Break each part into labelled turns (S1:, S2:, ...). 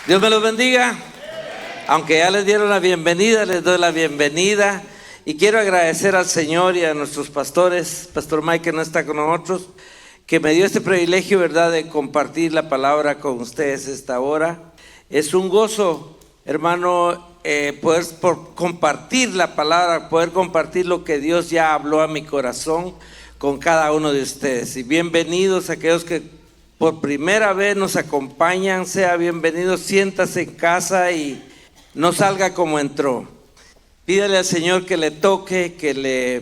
S1: Dios me los bendiga. Aunque ya les dieron la bienvenida, les doy la bienvenida. Y quiero agradecer al Señor y a nuestros pastores, Pastor Mike que no está con nosotros, que me dio este privilegio, ¿verdad?, de compartir la palabra con ustedes esta hora. Es un gozo, hermano, poder compartir la palabra, poder compartir lo que Dios ya habló a mi corazón con cada uno de ustedes. Y bienvenidos a aquellos que por primera vez nos acompañan, sea bienvenido, siéntase en casa y no salga como entró. Pídale al Señor que le toque, que le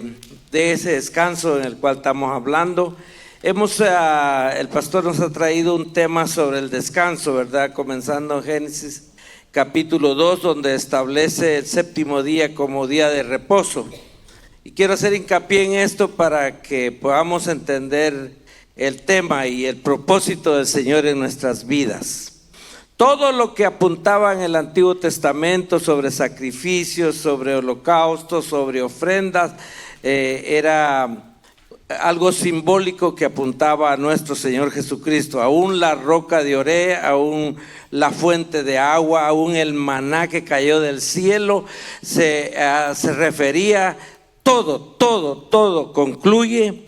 S1: dé ese descanso en el cual estamos hablando. El pastor nos ha traído un tema sobre el descanso, ¿verdad? Comenzando en Génesis capítulo 2, donde establece el séptimo día como día de reposo. Y quiero hacer hincapié en esto para que podamos entender el tema y el propósito del Señor en nuestras vidas. Todo lo que apuntaba en el Antiguo Testamento sobre sacrificios, sobre holocaustos, sobre ofrendas, era algo simbólico que apuntaba a nuestro Señor Jesucristo. Aún la roca de Oré, aún la fuente de agua, aún el maná que cayó del cielo, se refería, todo concluye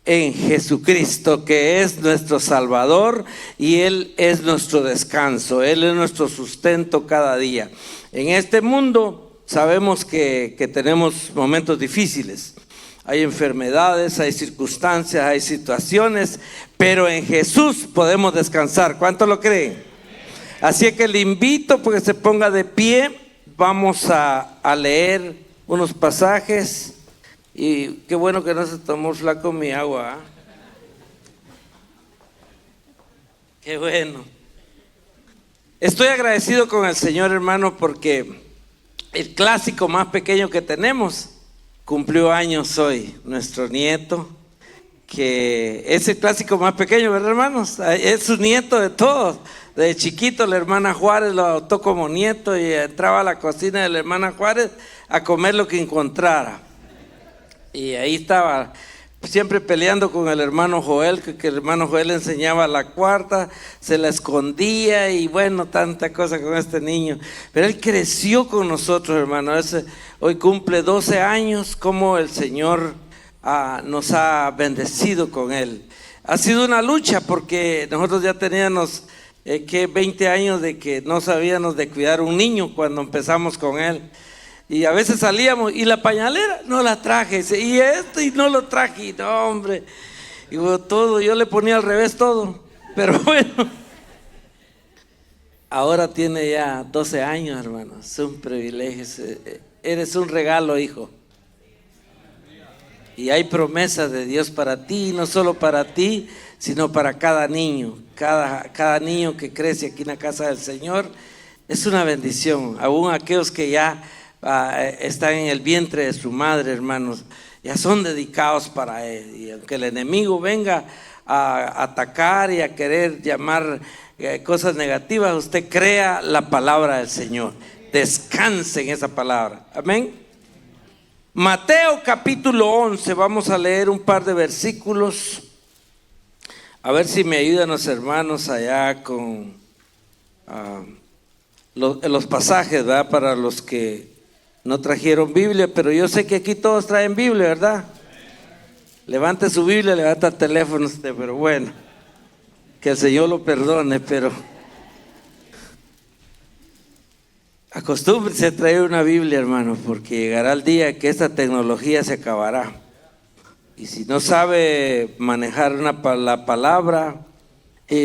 S1: en Jesucristo, que es nuestro Salvador y Él es nuestro descanso, Él es nuestro sustento cada día. En este mundo sabemos que tenemos momentos difíciles, hay enfermedades, hay circunstancias, hay situaciones, pero en Jesús podemos descansar. ¿Cuántos lo creen? Así que le invito porque se ponga de pie, vamos a leer unos pasajes. Y qué bueno que no se tomó flaco mi agua, ¿eh? Qué bueno. Estoy agradecido con el Señor, hermano, porque el clásico más pequeño que tenemos cumplió años hoy, nuestro nieto, que es el clásico más pequeño, ¿verdad, hermanos? Es su nieto de todos. De chiquito la hermana Juárez lo adoptó como nieto y entraba a la cocina de la hermana Juárez a comer lo que encontrara. Y ahí estaba siempre peleando con el hermano Joel, que el hermano Joel le enseñaba la cuarta, se la escondía y bueno, tanta cosa con este niño. Pero él creció con nosotros, hermano. Hoy cumple 12 años, como el Señor nos ha bendecido con él. Ha sido una lucha porque nosotros ya teníamos 20 años de que no sabíamos de cuidar un niño cuando empezamos con él. Y a veces salíamos y la pañalera no la traje, y esto y no lo traje, y no, hombre, y todo, yo le ponía al revés todo, pero bueno, ahora tiene ya 12 años, hermano, es un privilegio, eres un regalo, hijo, y hay promesas de Dios para ti, no solo para ti, sino para cada niño, cada niño que crece aquí en la casa del Señor, es una bendición, aún aquellos que ya están en el vientre de su madre, hermanos, ya son dedicados para él. Y aunque el enemigo venga a atacar y a querer llamar cosas negativas, usted crea la palabra del Señor, descanse en esa palabra, amén. Mateo capítulo 11, vamos a leer un par de versículos, a ver si me ayudan los hermanos allá con los pasajes, ¿verdad? Para los que no trajeron Biblia, pero yo sé que aquí todos traen Biblia, ¿verdad? Levante su Biblia, levanta el teléfono usted, pero bueno, que el Señor lo perdone, pero acostúmbrese a traer una Biblia, hermano, porque llegará el día que esta tecnología se acabará. Y si no sabe manejar la palabra,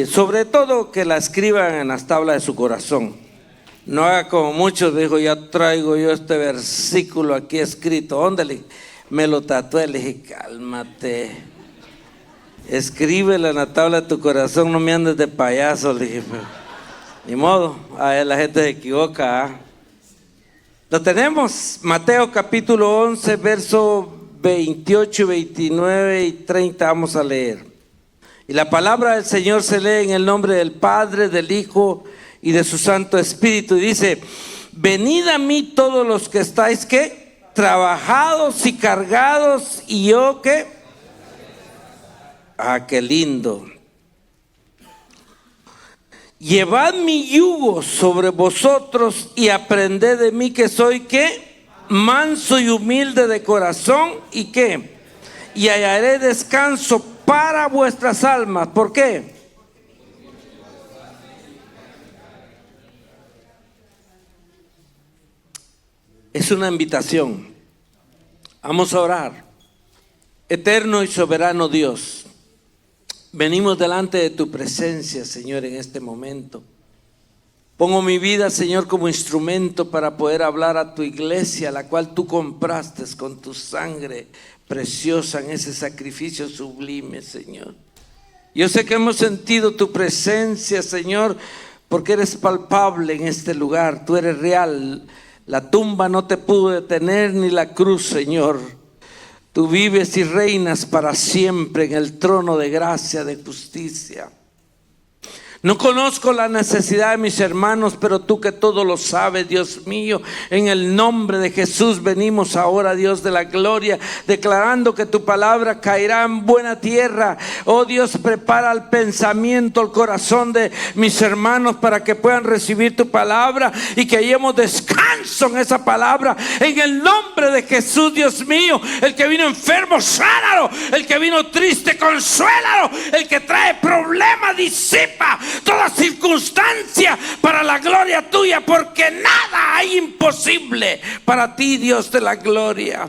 S1: sobre todo que la escriban en las tablas de su corazón. No haga como muchos, dijo, ya traigo yo este versículo aquí escrito. ¿Dónde me lo tatué? Le dije, cálmate. Escríbelo en la tabla de tu corazón, no me andes de payaso. Le dije, pero ni modo, la gente se equivoca, ¿eh? Lo tenemos, Mateo capítulo 11, verso 28, 29 y 30, vamos a leer. Y la palabra del Señor se lee en el nombre del Padre, del Hijo y de su Santo Espíritu, y dice: venid a mí todos los que estáis, ¿qué? Trabajados y cargados, y yo, ¿qué? Qué lindo. Llevad mi yugo sobre vosotros y aprended de mí, que soy ¿qué? Manso y humilde de corazón, y ¿qué? Y hallaré descanso para vuestras almas. ¿Por qué? Es una invitación. Vamos a orar. Eterno y soberano Dios, venimos delante de tu presencia, Señor, en este momento. Pongo mi vida, Señor, como instrumento para poder hablar a tu iglesia, la cual tú compraste con tu sangre preciosa en ese sacrificio sublime, Señor. Yo sé que hemos sentido tu presencia, Señor, porque eres palpable en este lugar. Tú eres real. La tumba no te pudo detener, ni la cruz, Señor. Tú vives y reinas para siempre en el trono de gracia, de justicia. No conozco la necesidad de mis hermanos, pero tú que todo lo sabes, Dios mío, en el nombre de Jesús venimos ahora, Dios de la gloria, declarando que tu palabra caerá en buena tierra. Oh Dios, prepara el pensamiento, el corazón de mis hermanos para que puedan recibir tu palabra y que hallemos descanso en esa palabra. En el nombre de Jesús, Dios mío, el que vino enfermo, sánalo. El que vino triste, consuélalo. El que trae problemas, disipa toda circunstancia para la gloria tuya, porque nada hay imposible para ti, Dios de la gloria.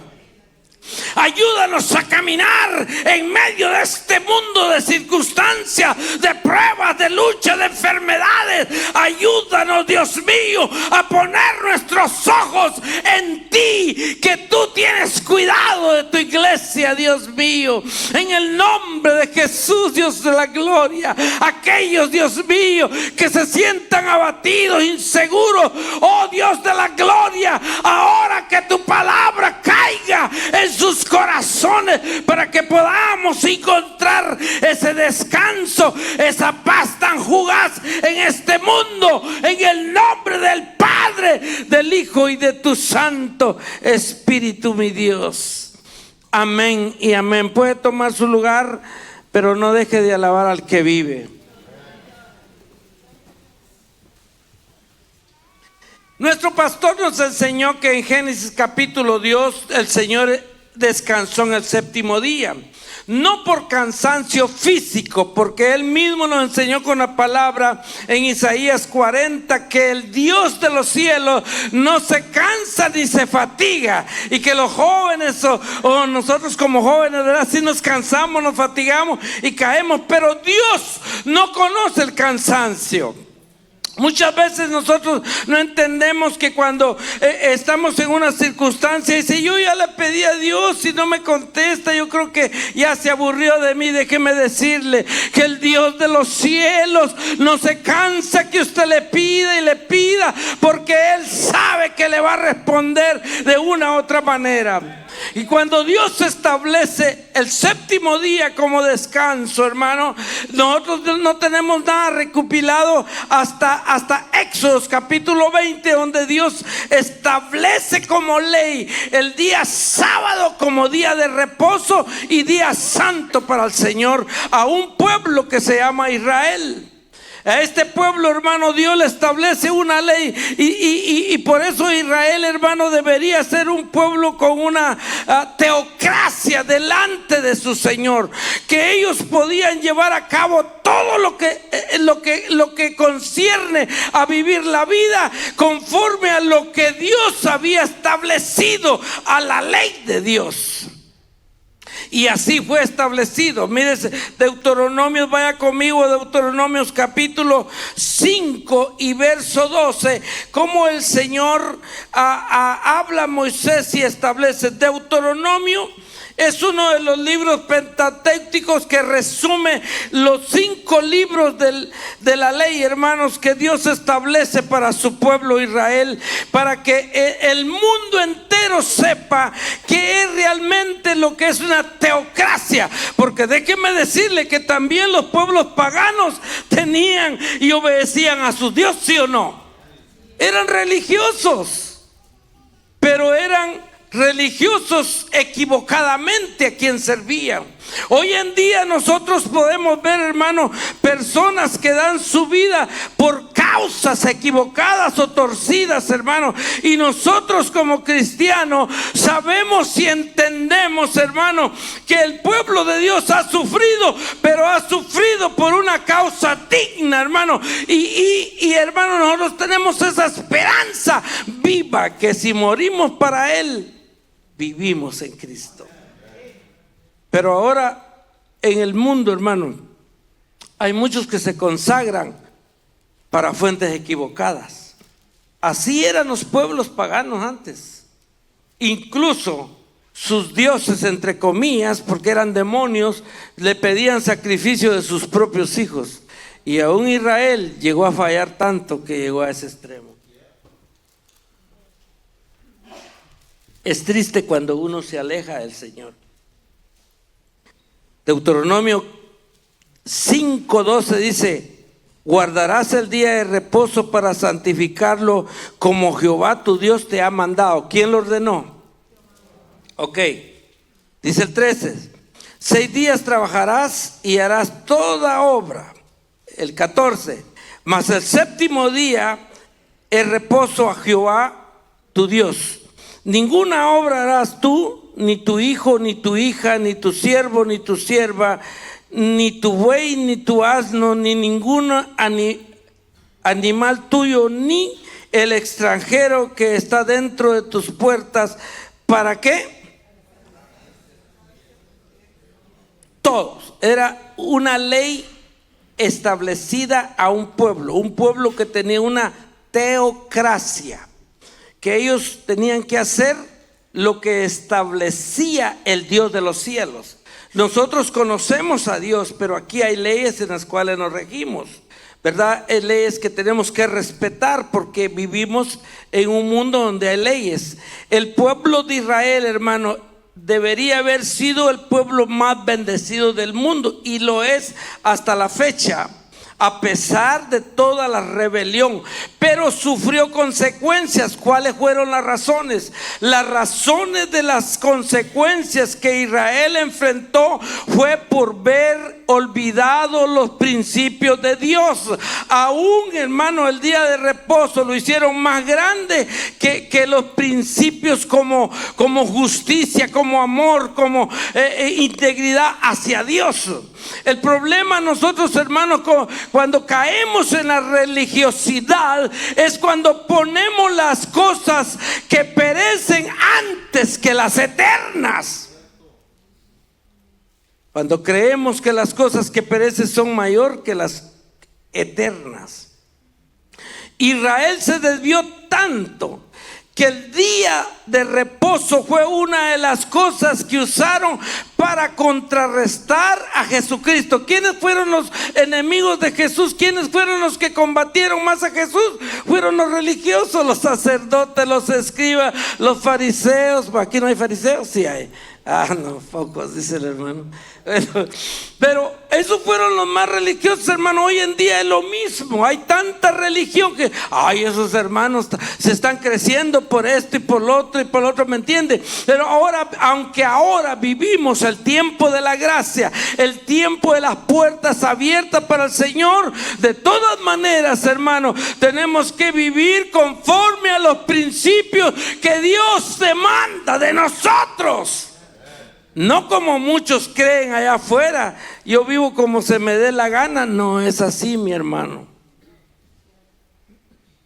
S1: Ayúdanos a caminar en medio de este mundo de circunstancias, de pruebas, de lucha, de enfermedades. Ayúdanos, Dios mío, a poner nuestros ojos en ti, que tú tienes cuidado de tu iglesia, Dios mío. En el nombre de Jesús, Dios de la gloria, aquellos, Dios mío, que se sientan abatidos, inseguros, oh Dios de la gloria, ahora que tu palabra caiga en sus corazones para que podamos encontrar ese descanso, esa paz tan fugaz en este mundo, en el nombre del Padre, del Hijo y de tu Santo Espíritu, mi Dios. Amén y amén. Puede tomar su lugar, pero no deje de alabar al que vive. Nuestro pastor nos enseñó que en Génesis capítulo 2 el Señor descansó en el séptimo día, no por cansancio físico, porque Él mismo nos enseñó con la palabra en Isaías 40 que el Dios de los cielos no se cansa ni se fatiga, y que los jóvenes o nosotros como jóvenes, ¿verdad? Si nos cansamos, nos fatigamos y caemos, pero Dios no conoce el cansancio. Muchas veces nosotros no entendemos que cuando estamos en una circunstancia y dice, yo ya le pedí a Dios y no me contesta, yo creo que ya se aburrió de mí. Déjeme decirle que el Dios de los cielos no se cansa que usted le pida y le pida, porque Él sabe que le va a responder de una u otra manera. Y cuando Dios establece el séptimo día como descanso, hermano, nosotros no tenemos nada recopilado hasta Éxodo capítulo 20, donde Dios establece como ley el día sábado como día de reposo y día santo para el Señor a un pueblo que se llama Israel. A este pueblo, hermano, Dios le establece una ley y por eso Israel, hermano, debería ser un pueblo con una teocracia delante de su Señor, que ellos podían llevar a cabo todo lo que concierne a vivir la vida conforme a lo que Dios había establecido, a la ley de Dios. Y así fue establecido. Mire, Deuteronomios, vaya conmigo, Deuteronomios capítulo 5 y verso 12, como el Señor habla a Moisés y establece. Deuteronomio es uno de los libros pentateucos que resume los 5 libros de la ley, hermanos, que Dios establece para su pueblo Israel, para que el mundo entero sepa que es realmente lo que es una teocracia. Porque déjeme decirle que también los pueblos paganos tenían y obedecían a sus dioses, ¿sí o no? Eran religiosos, pero eran religiosos equivocadamente a quien servían. Hoy en día nosotros podemos ver, hermano, personas que dan su vida por causas equivocadas o torcidas, hermano. Y nosotros como cristianos sabemos y entendemos, hermano, que el pueblo de Dios ha sufrido, pero ha sufrido por una causa digna, hermano. Y hermano, nosotros tenemos esa esperanza viva, que si morimos para Él, vivimos en Cristo. Pero ahora en el mundo, hermano, hay muchos que se consagran para fuentes equivocadas. Así eran los pueblos paganos antes. Incluso sus dioses, entre comillas, porque eran demonios, le pedían sacrificio de sus propios hijos. Y aún Israel llegó a fallar tanto que llegó a ese extremo. Es triste cuando uno se aleja del Señor. Deuteronomio 5:12 dice: guardarás el día de reposo para santificarlo como Jehová tu Dios te ha mandado. ¿Quién lo ordenó? Ok. Dice el 13: 6 días trabajarás y harás toda obra. El 14: mas el séptimo día es reposo a Jehová tu Dios. Ninguna obra harás tú, ni tu hijo, ni tu hija, ni tu siervo, ni tu sierva, ni tu buey, ni tu asno, ni ningún animal tuyo, ni el extranjero que está dentro de tus puertas. ¿Para qué? Todos. Era una ley establecida a un pueblo que tenía una teocracia, que ellos tenían que hacer lo que establecía el Dios de los cielos. Nosotros conocemos a Dios, pero aquí hay leyes en las cuales nos regimos, ¿verdad? Hay leyes que tenemos que respetar porque vivimos en un mundo donde hay leyes. El pueblo de Israel, hermano, debería haber sido el pueblo más bendecido del mundo, y lo es hasta la fecha, a pesar de toda la rebelión, pero sufrió consecuencias. ¿Cuáles fueron las razones? Las razones de las consecuencias que Israel enfrentó fue por ver olvidado los principios de Dios. Aún, hermano, el día de reposo lo hicieron más grande que los principios como justicia, como amor, como integridad hacia Dios. El problema nosotros, hermanos, cuando caemos en la religiosidad, es cuando ponemos las cosas que perecen antes que las eternas. Cuando creemos que las cosas que perecen son mayor que las eternas. Israel se desvió tanto que el día de reposo fue una de las cosas que usaron para contrarrestar a Jesucristo. ¿Quiénes fueron los enemigos de Jesús? ¿Quiénes fueron los que combatieron más a Jesús? Fueron los religiosos, los sacerdotes, los escribas, los fariseos. ¿Aquí no hay fariseos? Sí hay. No, pocos, dice el hermano. Pero esos fueron los más religiosos, hermano. Hoy en día es lo mismo. Hay tanta religión que, esos hermanos se están creciendo por esto y por lo otro y por lo otro, ¿me entiende? Pero ahora, aunque ahora vivimos el tiempo de la gracia, el tiempo de las puertas abiertas para el Señor, de todas maneras, hermano, tenemos que vivir conforme a los principios que Dios demanda de nosotros. No como muchos creen allá afuera, yo vivo como se me dé la gana. No es así, mi hermano.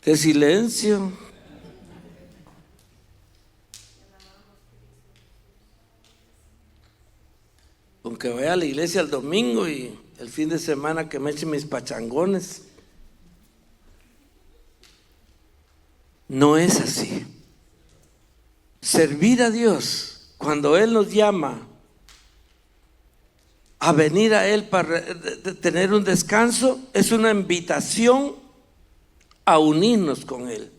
S1: Qué silencio. Aunque vaya a la iglesia el domingo y el fin de semana que me eche mis pachangones. No es así. Servir a Dios, cuando Él nos llama a venir a Él para tener un descanso, es una invitación a unirnos con Él.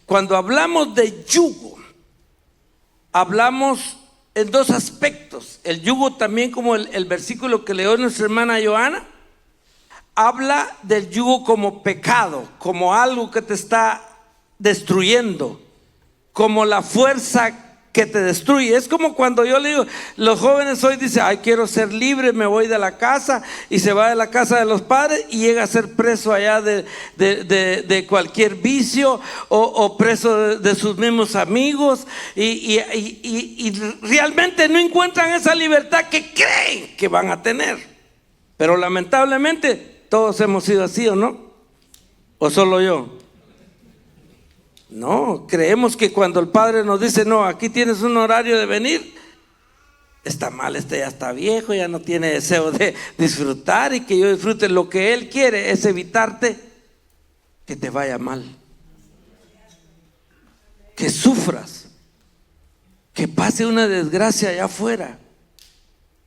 S1: Cuando hablamos de yugo, hablamos en dos aspectos. El yugo también, como el versículo que leyó nuestra hermana Joana, habla del yugo como pecado, como algo que te está destruyendo, como la fuerza que te destruye. Es como cuando yo le digo, los jóvenes hoy dicen, ay, quiero ser libre, me voy de la casa, y se va de la casa de los padres y llega a ser preso allá de cualquier vicio, o preso de sus mismos amigos, y realmente no encuentran esa libertad que creen que van a tener. Pero lamentablemente todos hemos sido así, ¿o no? ¿O solo yo? No, creemos que cuando el Padre nos dice, no, aquí tienes un horario de venir, está mal, este ya está viejo, ya no tiene deseo de disfrutar y que yo disfrute. Lo que Él quiere es evitarte que te vaya mal, que sufras, que pase una desgracia allá afuera.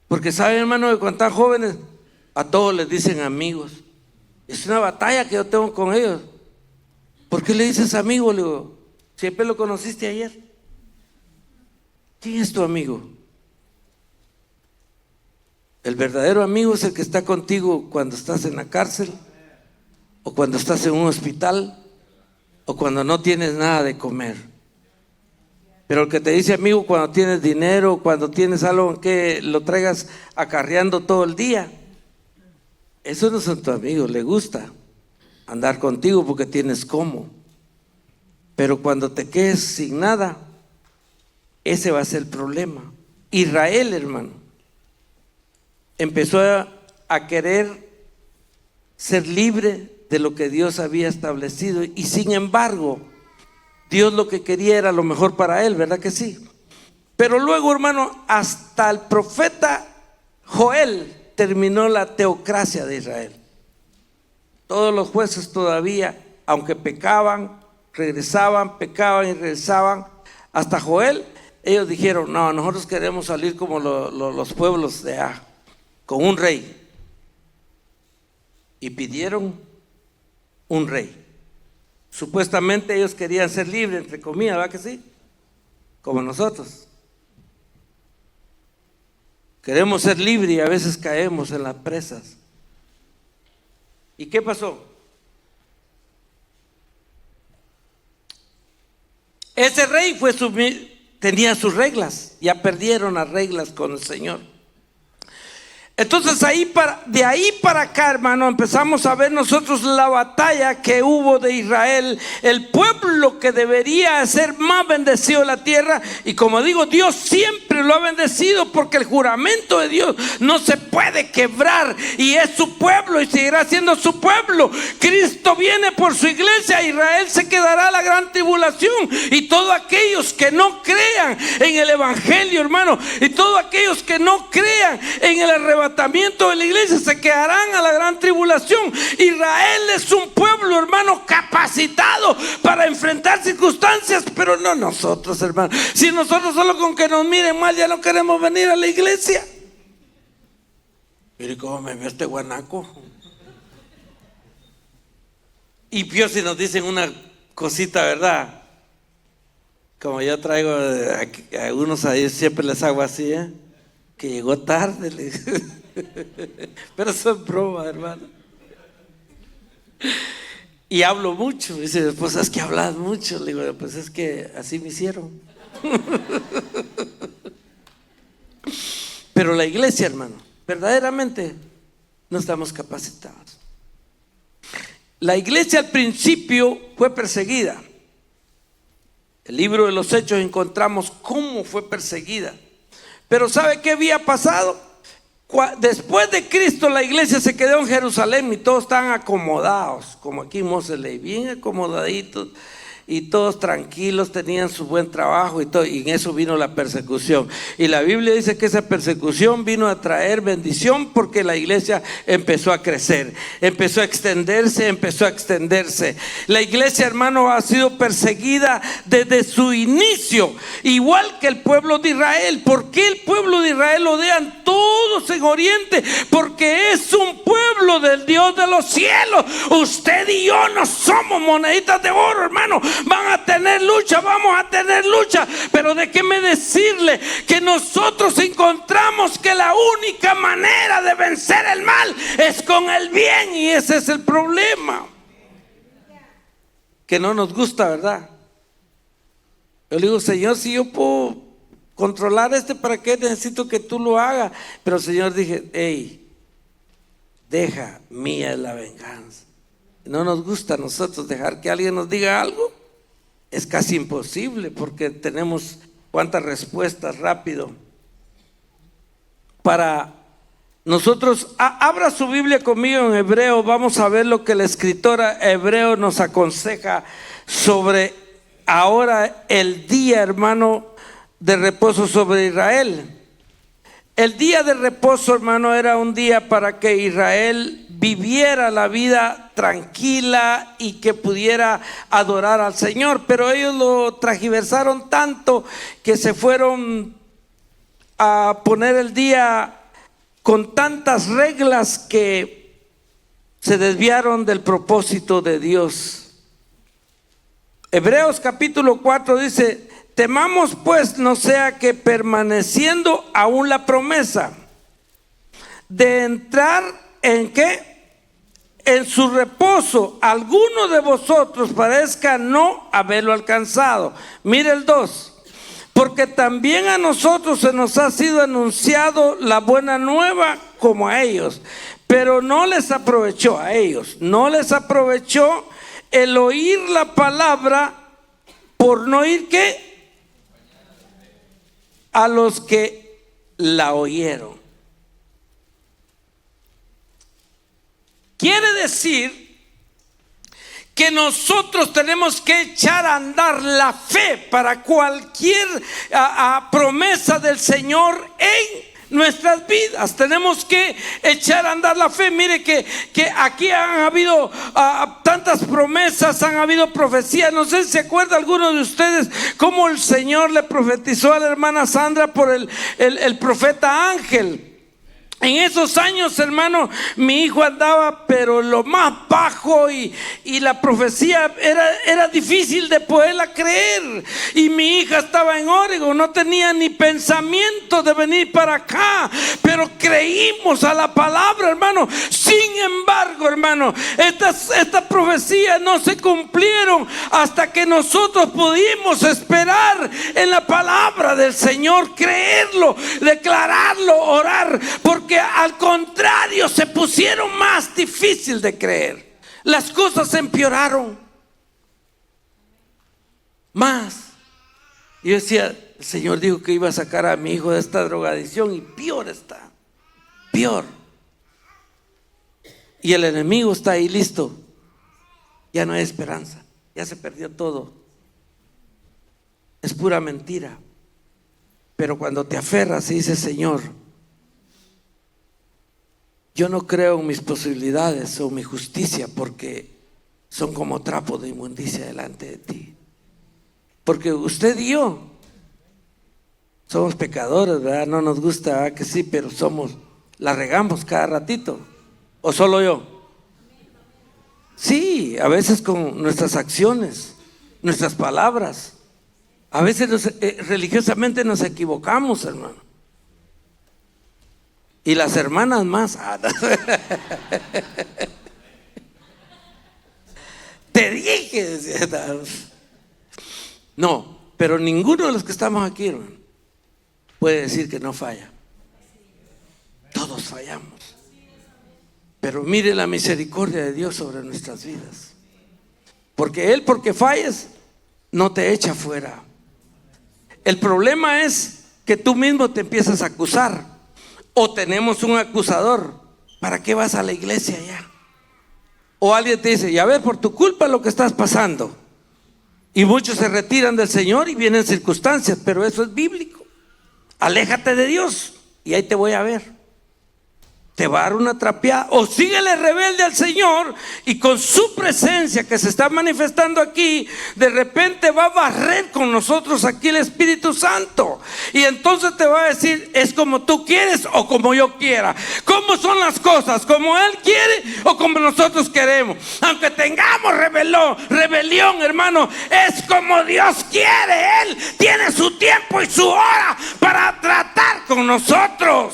S1: Porque saben, hermano, que cuando están jóvenes a todos les dicen amigos. Es una batalla que yo tengo con ellos. ¿Por qué le dices amigo? Le digo, siempre lo conociste ayer. ¿Quién es tu amigo? El verdadero amigo es el que está contigo cuando estás en la cárcel, o cuando estás en un hospital, o cuando no tienes nada de comer. Pero el que te dice amigo cuando tienes dinero, cuando tienes algo que lo traigas acarreando todo el día, esos no son tus amigos. Le gusta andar contigo porque tienes cómo. Pero cuando te quedes sin nada, ese va a ser el problema. Israel, hermano, empezó a querer ser libre de lo que Dios había establecido, y sin embargo Dios lo que quería era lo mejor para él, ¿verdad que sí? Pero luego, hermano, hasta el profeta Joel terminó la teocracia de Israel. Todos los jueces todavía, aunque pecaban, regresaban, pecaban y regresaban. Hasta Joel, ellos dijeron, no, nosotros queremos salir como los pueblos de con un rey. Y pidieron un rey. Supuestamente ellos querían ser libres, entre comillas, ¿verdad que sí? Como nosotros. Queremos ser libres y a veces caemos en las presas. ¿Y qué pasó? Ese rey tenía sus reglas, ya perdieron las reglas con el Señor. Entonces de ahí para acá, hermano, empezamos a ver nosotros la batalla que hubo de Israel, el pueblo que debería ser más bendecido de la tierra. Y como digo, Dios siempre lo ha bendecido, porque el juramento de Dios no se puede quebrar, y es su pueblo y seguirá siendo su pueblo. Cristo viene por su iglesia, Israel se quedará la gran tribulación, y todos aquellos que no crean en el evangelio, hermano, y todos aquellos que no crean en el arrebatamiento de la iglesia, se quedarán a la gran tribulación. Israel es un pueblo, hermano, capacitado para enfrentar circunstancias, pero no nosotros, hermano. Si nosotros solo con que nos miren mal ya no queremos venir a la iglesia. Mire cómo me vio este guanaco. Y peor si nos dicen una cosita, ¿verdad? Como yo traigo a algunos ahí, siempre les hago así, que llegó tarde. Pero eso es broma, hermano. Y hablo mucho. Dice, pues es que hablas mucho. Le digo, pues es que así me hicieron. Pero la iglesia, hermano, verdaderamente no estamos capacitados. La iglesia al principio fue perseguida. El libro de los Hechos encontramos cómo fue perseguida. Pero ¿sabe qué había pasado? Después de Cristo, la iglesia se quedó en Jerusalén y todos estaban acomodados, como aquí en Moseley, bien acomodaditos, y todos tranquilos, tenían su buen trabajo y todo, y en eso vino la persecución. Y la Biblia dice que esa persecución vino a traer bendición, porque la iglesia empezó a crecer, empezó a extenderse. La iglesia, hermano, ha sido perseguida desde su inicio, igual que el pueblo de Israel. ¿Por qué el pueblo de Israel odian todos en Oriente? Porque es un pueblo del Dios de los cielos. Usted y yo no somos moneditas de oro, hermano. Van a tener lucha, vamos a tener lucha, pero déjeme decirle que nosotros encontramos que la única manera de vencer el mal es con el bien, y ese es el problema que no nos gusta, ¿verdad? Yo le digo, Señor, si yo puedo controlar ¿para qué necesito que tú lo hagas? Pero el Señor dije, hey, deja, mía es la venganza. No nos gusta a nosotros dejar que alguien nos diga algo. Es casi imposible porque tenemos cuántas respuestas rápido. Para nosotros, abra su Biblia conmigo en Hebreo, vamos a ver lo que la escritora Hebreo nos aconseja sobre ahora el día, hermano, de reposo sobre Israel. El día de reposo, hermano, era un día para que Israel viviera la vida tranquila y que pudiera adorar al Señor, pero ellos lo transgiversaron tanto que se fueron a poner el día con tantas reglas que se desviaron del propósito de Dios. Hebreos capítulo 4 dice: temamos pues no sea que permaneciendo aún la promesa de entrar en ¿qué? En su reposo, alguno de vosotros parezca no haberlo alcanzado. Mire el 2. Porque también a nosotros se nos ha sido anunciado la buena nueva como a ellos, pero no les aprovechó a ellos, no les aprovechó el oír la palabra por no oír ¿qué? A los que la oyeron. Quiere decir que nosotros tenemos que echar a andar la fe para cualquier promesa del Señor en nuestras vidas. Tenemos que echar a andar la fe. Mire que aquí han habido tantas promesas, han habido profecías. No sé si se acuerda alguno de ustedes cómo el Señor le profetizó a la hermana Sandra por el profeta Ángel. En esos años, hermano, mi hijo andaba pero lo más bajo y la profecía era difícil de poderla creer. Y mi hija estaba en Oregon, no tenía ni pensamiento de venir para acá, pero creímos a la palabra, hermano. Sin embargo, hermano, estas profecías no se cumplieron hasta que nosotros pudimos esperar en la palabra del Señor, creerlo, declararlo, orar, porque al contrario se pusieron más difícil de creer. Las cosas empeoraron más. Yo decía, el Señor dijo que iba a sacar a mi hijo de esta drogadicción y peor está, peor. Y el enemigo está ahí listo. Ya no hay esperanza, ya se perdió todo. Es pura mentira. Pero cuando te aferras y dices, Señor, yo no creo en mis posibilidades o mi justicia porque son como trapo de inmundicia delante de ti. Porque usted y yo somos pecadores, ¿verdad? No nos gusta, ¿verdad? Que sí, pero la regamos cada ratito. ¿O solo yo? Sí, a veces con nuestras acciones, nuestras palabras. A veces religiosamente nos equivocamos, hermano. Y las hermanas más. Te dije, decía. No, pero ninguno de los que estamos aquí, hermano, puede decir que no falla. Todos fallamos. Pero mire la misericordia de Dios sobre nuestras vidas. Porque falles, no te echa fuera. El problema es que tú mismo te empiezas a acusar. O tenemos un acusador. ¿Para qué vas a la iglesia ya? O alguien te dice, ya ves, por tu culpa lo que estás pasando. Y muchos se retiran del Señor y vienen circunstancias, pero eso es bíblico. Aléjate de Dios y ahí te voy a ver. Te va a dar una trapeada. O síguele rebelde al Señor y con su presencia que se está manifestando aquí, de repente va a barrer con nosotros aquí el Espíritu Santo. Y entonces te va a decir, es como tú quieres o como yo quiera. ¿Cómo son las cosas? ¿Como Él quiere o como nosotros queremos? Aunque tengamos rebelión, hermano, es como Dios quiere. Él tiene su tiempo y su hora para tratar con nosotros.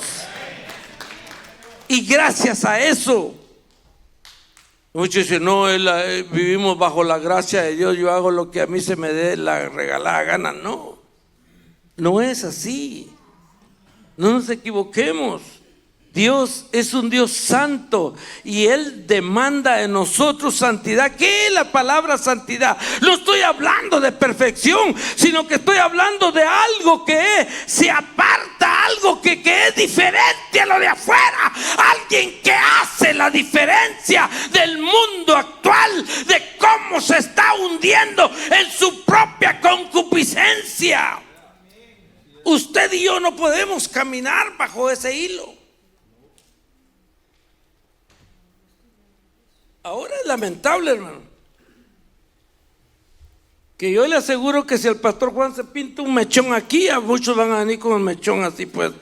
S1: Y gracias a eso, muchos dicen, no, vivimos bajo la gracia de Dios, yo hago lo que a mí se me dé la regalada gana. No, No es así. No nos equivoquemos. Dios es un Dios santo y Él demanda de nosotros santidad. ¿Qué es la palabra santidad? No estoy hablando de perfección, sino que estoy hablando de algo que se aparta, algo que es diferente a lo de afuera. Alguien que hace la diferencia del mundo actual, de cómo se está hundiendo en su propia concupiscencia. Usted y yo no podemos caminar bajo ese hilo. Ahora es lamentable, hermano, que yo le aseguro que si el pastor Juan se pinta un mechón aquí, a muchos van a venir con un mechón así pues.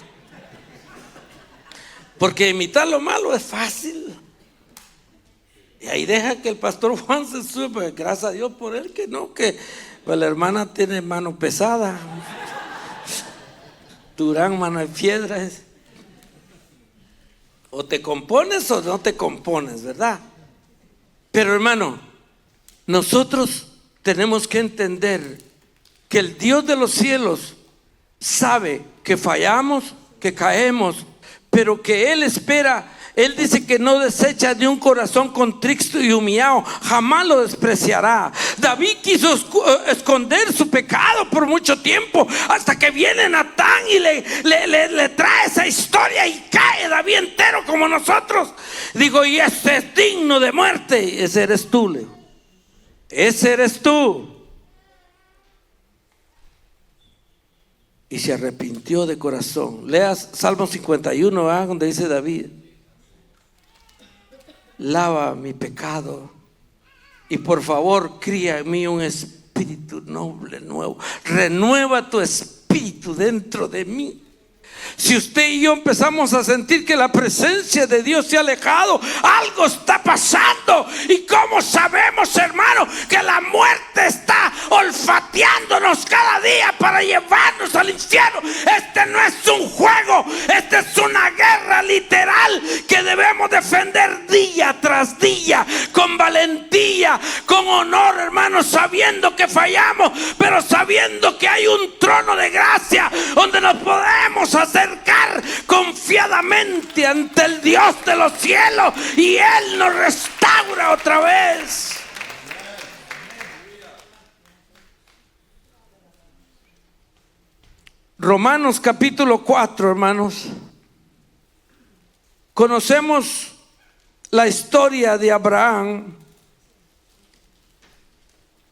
S1: Porque imitar lo malo es fácil. Y ahí deja que el pastor Juan se sube. Gracias a Dios por él, que no, que pues, la hermana tiene mano pesada. Durán, mano de piedra. O te compones o no te compones, ¿verdad? Pero hermano, nosotros tenemos que entender que el Dios de los cielos sabe que fallamos, que caemos, pero que Él espera. Él dice que no desecha de un corazón contrito y humillado, jamás lo despreciará. David quiso esconder su pecado por mucho tiempo, hasta que viene Natán y le trae esa historia y cae David entero como nosotros. Digo, y ese es digno de muerte. Ese eres tú, Leo. Ese eres tú. Y se arrepintió de corazón. Leas Salmo 51, donde dice David: lava mi pecado y por favor cría en mí un espíritu noble, nuevo. Renueva tu espíritu dentro de mí. Si usted y yo empezamos a sentir que la presencia de Dios se ha alejado, algo está pasando. ¿Y cómo sabemos, hermano, que la muerte está olfateándonos cada día para llevarnos al infierno? Este no es un juego, esta es una guerra literal que debemos defender día tras día, con valentía, con honor, hermano, sabiendo que fallamos, pero sabiendo que hay un trono de gracia donde nos podemos acercar confiadamente ante el Dios de los cielos y Él nos restaura otra vez. Romanos capítulo 4, hermanos. Conocemos la historia de Abraham,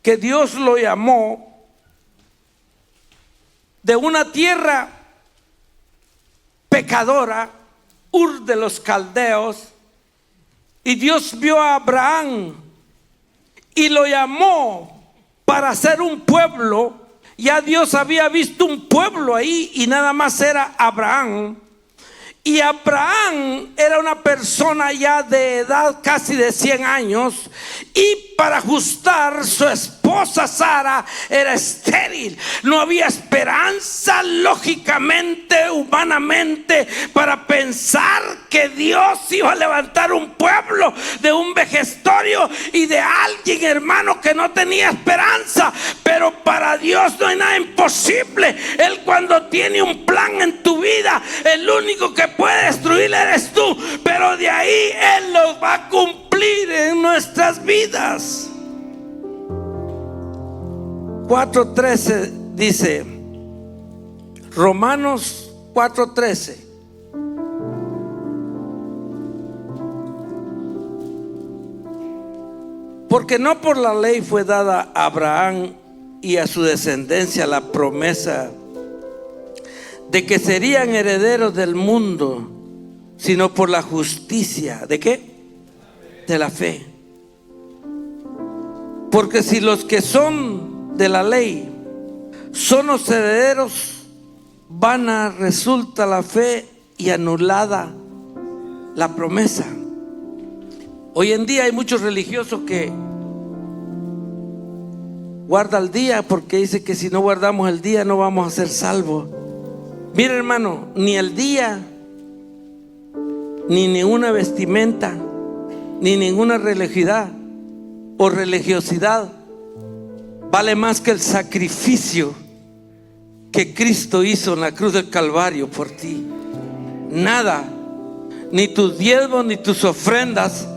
S1: que Dios lo llamó de una tierra pecadora, Ur de los Caldeos, y Dios vio a Abraham y lo llamó para ser un pueblo. Ya Dios había visto un pueblo ahí y nada más era Abraham. Y Abraham era una persona ya de edad casi de 100 años, y para ajustar, su esposa Sara era estéril. No había esperanza lógicamente, humanamente, para pensar que Dios iba a levantar un pueblo de un vejestorio y de alguien, hermano, que no tenía esperanza. Pero para Dios no hay nada imposible. Él, cuando tiene un plan en tu vida, el único que puede destruir eres tú, pero de ahí Él lo va a cumplir en nuestras vidas. 4:13 dice, Romanos 4:13: porque no por la ley fue dada a Abraham y a su descendencia la promesa de que serían herederos del mundo, sino por la justicia. ¿De qué? De la fe. Porque si los que son de la ley son los herederos, vana resulta la fe y anulada la promesa. Hoy en día hay muchos religiosos que guardan el día porque dice que si no guardamos el día no vamos a ser salvos. Mira, hermano, ni el día, ni ninguna vestimenta, ni ninguna religiosidad o religiosidad vale más que el sacrificio que Cristo hizo en la cruz del Calvario por ti. Nada, ni tus diezmos ni tus ofrendas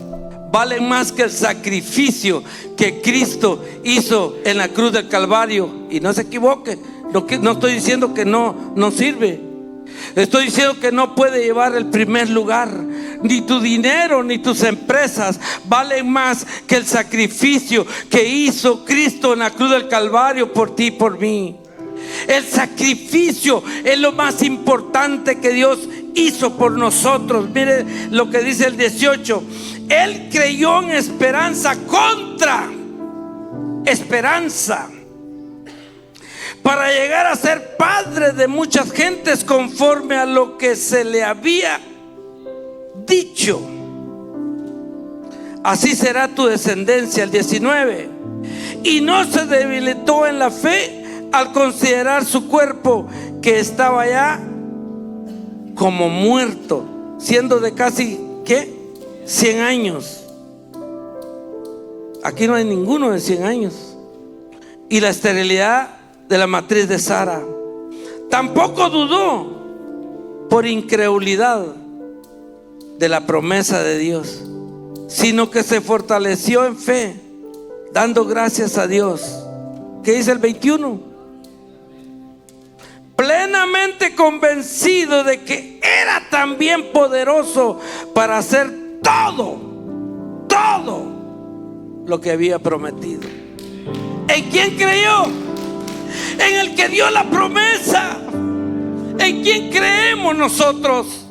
S1: valen más que el sacrificio que Cristo hizo en la cruz del Calvario. Y no se equivoque, no estoy diciendo que no sirve. Estoy diciendo que no puede llevar el primer lugar. Ni tu dinero ni tus empresas valen más que el sacrificio que hizo Cristo en la cruz del Calvario por ti y por mí. El sacrificio es lo más importante que Dios hizo por nosotros. Mire lo que dice el 18. Él creyó en esperanza contra esperanza, para llegar a ser padre de muchas gentes, conforme a lo que se le había dicho: así será tu descendencia. El 19. Y no se debilitó en la fe al considerar su cuerpo, que estaba ya como muerto, siendo de casi, ¿qué? 100 años. Aquí no hay ninguno de 100 años. Y la esterilidad de la matriz de Sara. Tampoco dudó por incredulidad de la promesa de Dios, sino que se fortaleció en fe, dando gracias a Dios. ¿Qué dice el 21? Plenamente convencido de que era también poderoso para hacer todo lo que había prometido. ¿En quién creyó? En el que dio la promesa. ¿En quién creemos nosotros?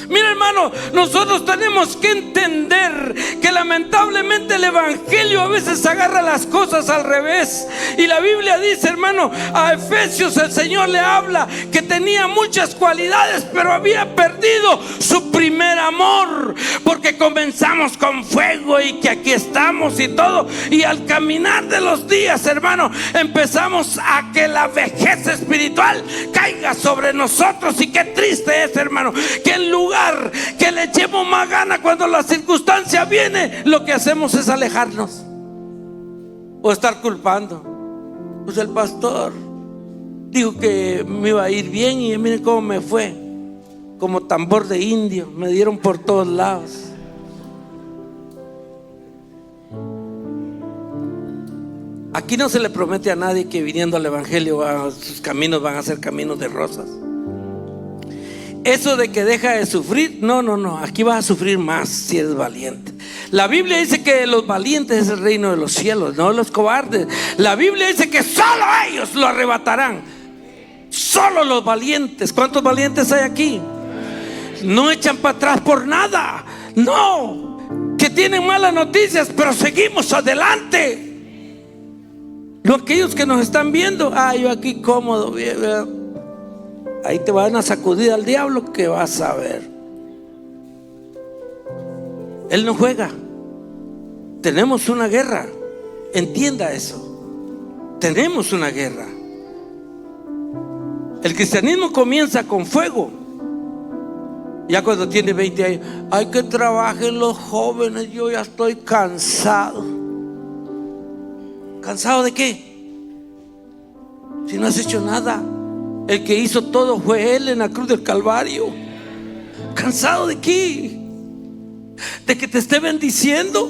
S1: Mira, hermano, nosotros tenemos que entender que lamentablemente el evangelio a veces agarra las cosas al revés. Y la Biblia dice, hermano, a Efesios el Señor le habla que tenía muchas cualidades, pero había perdido su primer amor, porque comenzamos con fuego y que aquí estamos y todo, y al caminar de los días, hermano, empezamos a que la vejez espiritual caiga sobre nosotros. Y qué triste es, hermano, que en lugar que le echemos más gana cuando la circunstancia viene, lo que hacemos es alejarnos o estar culpando. Pues el pastor dijo que me iba a ir bien y miren cómo me fue, como tambor de indio, me dieron por todos lados. Aquí no se le promete a nadie que viniendo al evangelio sus caminos van a ser caminos de rosas. Eso de que deja de sufrir, no, aquí vas a sufrir más si eres valiente. La Biblia dice que los valientes es el reino de los cielos, no los cobardes. La Biblia dice que solo ellos lo arrebatarán, solo los valientes. ¿Cuántos valientes hay aquí? No echan para atrás por nada, no, que tienen malas noticias, pero seguimos adelante. No aquellos que nos están viendo, yo aquí cómodo, bien, ahí te van a sacudir al diablo, que vas a ver. Él no juega. Tenemos una guerra. Entienda eso. Tenemos una guerra. El cristianismo comienza con fuego. Ya cuando tiene 20 años, hay que trabajen los jóvenes. Yo ya estoy cansado. ¿Cansado de qué? Si no has hecho nada. El que hizo todo fue Él en la cruz del Calvario. ¿Cansado de qué? ¿De que te esté bendiciendo?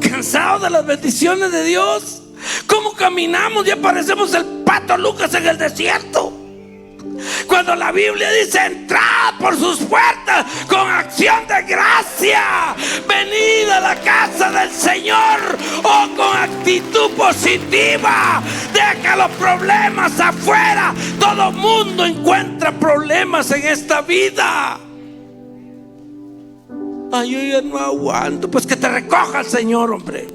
S1: ¿Cansado de las bendiciones de Dios? ¿Cómo caminamos? Ya parecemos el pato Lucas en el desierto. Cuando la Biblia dice: entrad por sus puertas con acción de gracia, venid a la casa del Señor, con actitud positiva. Deja los problemas afuera. Todo mundo encuentra problemas en esta vida. Yo ya no aguanto. Pues que te recoja el Señor, hombre.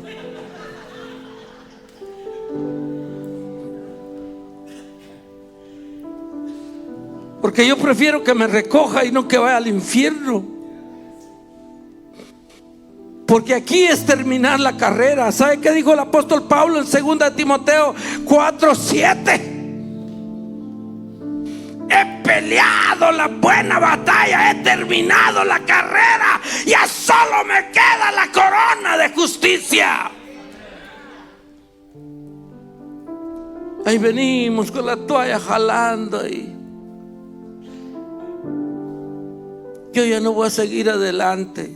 S1: Porque yo prefiero que me recoja y no que vaya al infierno. Porque aquí es terminar la carrera. ¿Sabe qué dijo el apóstol Pablo en 2 Timoteo 4:7? He peleado la buena batalla, he terminado la carrera, ya solo me queda la corona de justicia. Ahí venimos con la toalla jalando y yo ya no voy a seguir adelante.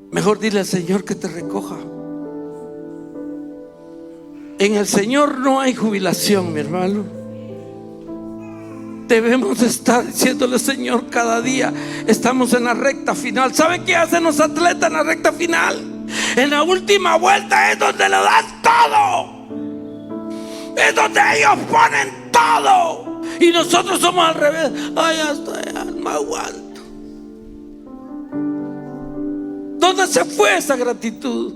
S1: Mejor dile al Señor que te recoja. En el Señor no hay jubilación, mi hermano. Debemos estar diciéndole: Señor, cada día estamos en la recta final. ¿Sabe qué hacen los atletas en la recta final? En la última vuelta es donde lo dan todo. Es donde ellos ponen todo. Y nosotros somos al revés. Ay, hasta no me aguanto. ¿Dónde se fue esa gratitud?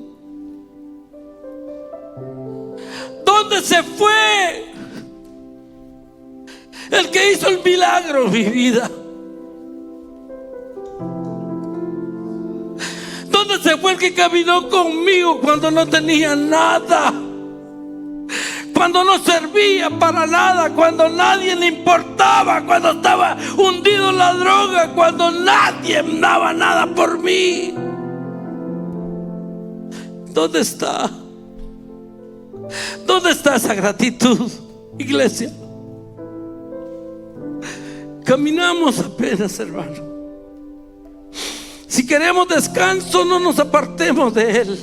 S1: ¿Dónde se fue el que hizo el milagro en mi vida? ¿Dónde se fue el que caminó conmigo cuando no tenía nada? Cuando no servía para nada, cuando nadie le importaba, cuando estaba hundido en la droga, cuando nadie daba nada por mí. ¿Dónde está? ¿Dónde está esa gratitud, iglesia? Caminamos apenas, hermano. Si queremos descanso, no nos apartemos de Él.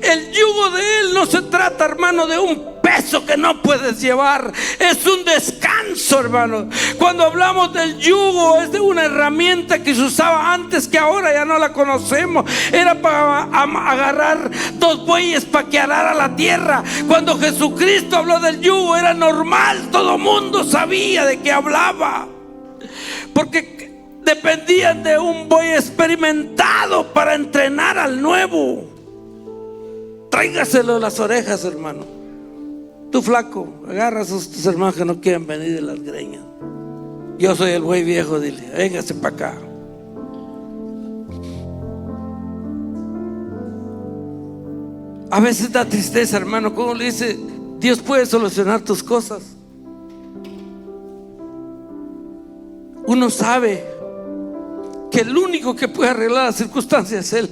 S1: El yugo de Él no se trata, hermano, de un peso que no puedes llevar. Es un descanso, hermano. Cuando hablamos del yugo, es de una herramienta que se usaba antes, que ahora ya no la conocemos. Era para agarrar dos bueyes para que arara la tierra. Cuando Jesucristo habló del yugo, era normal. Todo mundo sabía de qué hablaba, porque dependían de un buey experimentado para entrenar al nuevo. Tráigaselo de las orejas, hermano. Tú, flaco, agarra a tus hermanos que no quieren venir de las greñas. Yo soy el buey viejo, dile: véngase para acá. A veces da tristeza, hermano, como le dice: Dios puede solucionar tus cosas. Uno sabe que el único que puede arreglar las circunstancias es Él.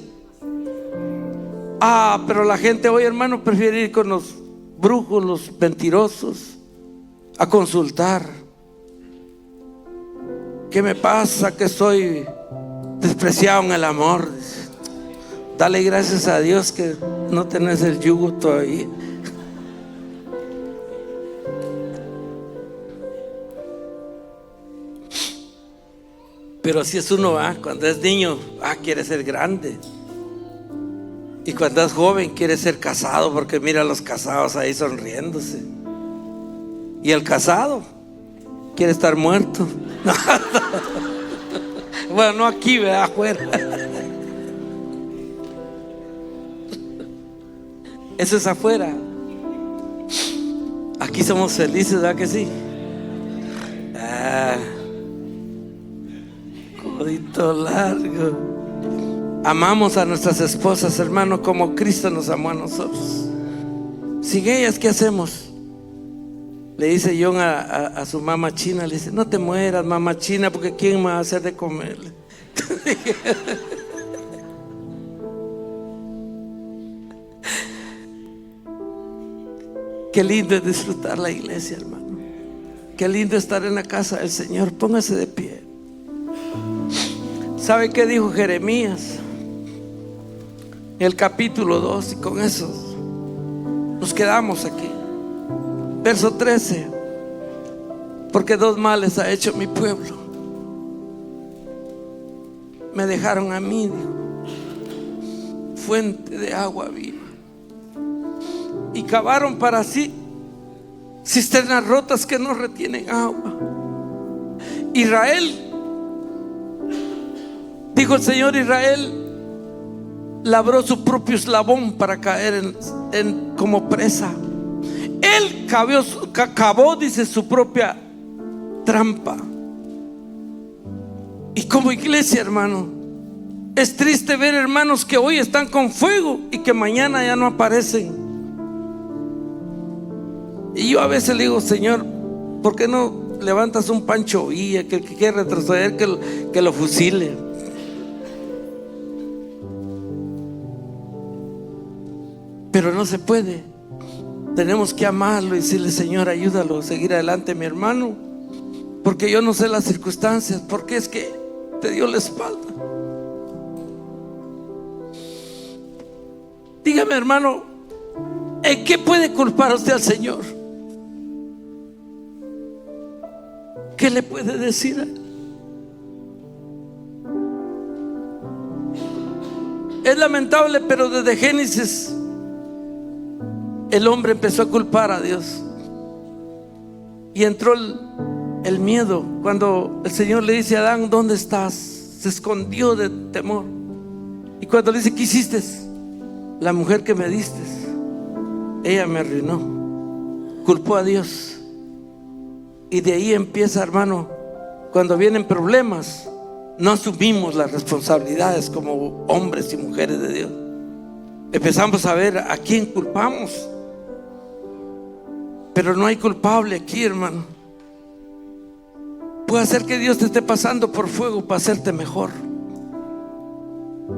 S1: Pero la gente hoy, hermano, prefiere ir con los brujos, los mentirosos, a consultar. ¿Qué me pasa? Que soy despreciado en el amor. Dale gracias a Dios que no tenés el yugo todavía. Pero así es uno, cuando es niño, quiere ser grande. Y cuando es joven quiere ser casado, porque mira a los casados ahí sonriéndose. Y el casado quiere estar muerto. Bueno, no aquí, ¿verdad? Afuera. Eso es afuera. Aquí somos felices, ¿verdad que sí? Codito largo. Amamos a nuestras esposas, hermano, como Cristo nos amó a nosotros. Sin ellas, ¿qué hacemos? Le dice John a su mamá china, le dice: no te mueras, mamá china, porque ¿quién me va a hacer de comer? Qué lindo es disfrutar la iglesia, hermano. Qué lindo estar en la casa del Señor. Póngase de pie. ¿Sabe qué dijo Jeremías? El capítulo 2, y con eso nos quedamos aquí. Verso 13: porque dos males ha hecho mi pueblo. Me dejaron a mí, dijo, fuente de agua viva, y cavaron para sí cisternas rotas que no retienen agua. Israel, dijo el Señor, Israel labró su propio eslabón para caer como presa. Él cavó, dice, su propia trampa. Y como iglesia, hermano, es triste ver hermanos que hoy están con fuego y que mañana ya no aparecen. Y yo a veces le digo: Señor, ¿por qué no levantas un Pancho Villa, que el que quiere retroceder, que lo fusile? Pero no se puede. tenemos que amarlo y decirle: Señor, ayúdalo a seguir adelante, mi hermano, porque yo no sé las circunstancias, porque es que te dio la espalda. Dígame, hermano, ¿en qué puede culpar usted al Señor? ¿Qué le puede decir a Él? Es lamentable, pero desde Génesis el hombre empezó a culpar a Dios y entró el miedo. Cuando el Señor le dice a Adán: ¿dónde estás?, se escondió de temor. Y cuando le dice: ¿qué hiciste? La mujer que me diste, ella me arruinó. Culpó a Dios. Y de ahí empieza, hermano, cuando vienen problemas, no asumimos las responsabilidades como hombres y mujeres de Dios. Empezamos a ver a quién culpamos, pero no hay culpable aquí, hermano. Puede ser que Dios te esté pasando por fuego para hacerte mejor.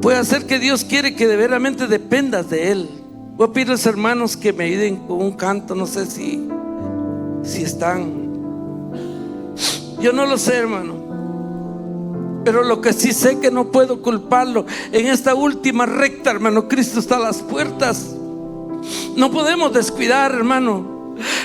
S1: Puede ser que Dios quiere que de veramente dependas de Él. Voy a pedir a los hermanos que me ayuden con un canto. No sé si están. Yo no lo sé, hermano, pero lo que sí sé, que no puedo culparlo. En esta última recta, hermano, Cristo está a las puertas. No podemos descuidar, hermano.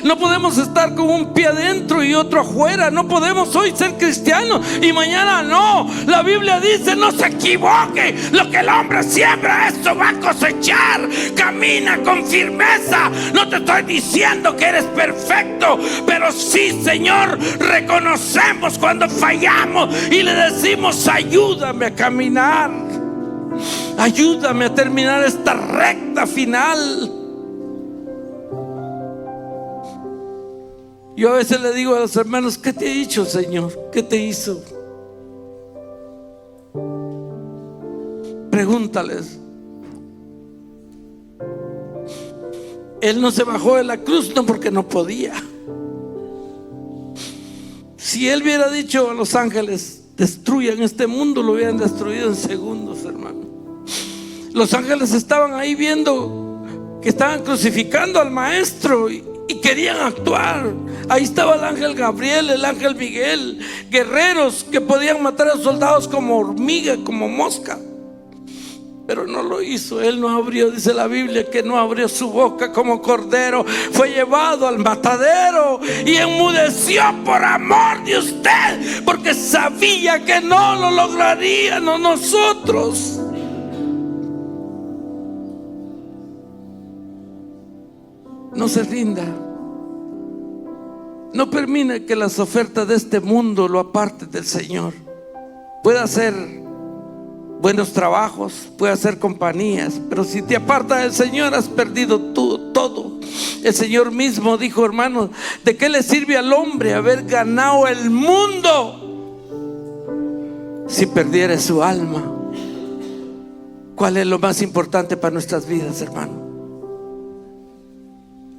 S1: No podemos estar con un pie adentro y otro afuera. No podemos hoy ser cristianos y mañana no. La Biblia dice: no se equivoque, lo que el hombre siembra, eso va a cosechar. Camina con firmeza. No te estoy diciendo que eres perfecto, pero sí, Señor, reconocemos cuando fallamos y le decimos: ayúdame a caminar, ayúdame a terminar esta recta final. Yo a veces le digo a los hermanos: ¿qué te ha dicho el Señor? ¿Qué te hizo? Pregúntales. Él no se bajó de la cruz no porque no podía. Si Él hubiera dicho a los ángeles: destruyan este mundo, lo hubieran destruido en segundos, hermano. Los ángeles estaban ahí viendo que estaban crucificando al maestro y querían actuar. Ahí estaba el ángel Gabriel, el ángel Miguel, guerreros que podían matar a soldados como hormiga, como mosca, pero no lo hizo. Él no abrió, dice la Biblia, que no abrió su boca como cordero. Fue llevado al matadero y enmudeció por amor de usted, porque sabía que no lo lograríamos nosotros. No se rinda. No permita que las ofertas de este mundo lo aparten del Señor. Puede hacer buenos trabajos, puede hacer compañías, pero si te apartas del Señor, has perdido todo. El Señor mismo dijo: hermanos, ¿de qué le sirve al hombre haber ganado el mundo si perdiere su alma? ¿Cuál es lo más importante para nuestras vidas, hermano?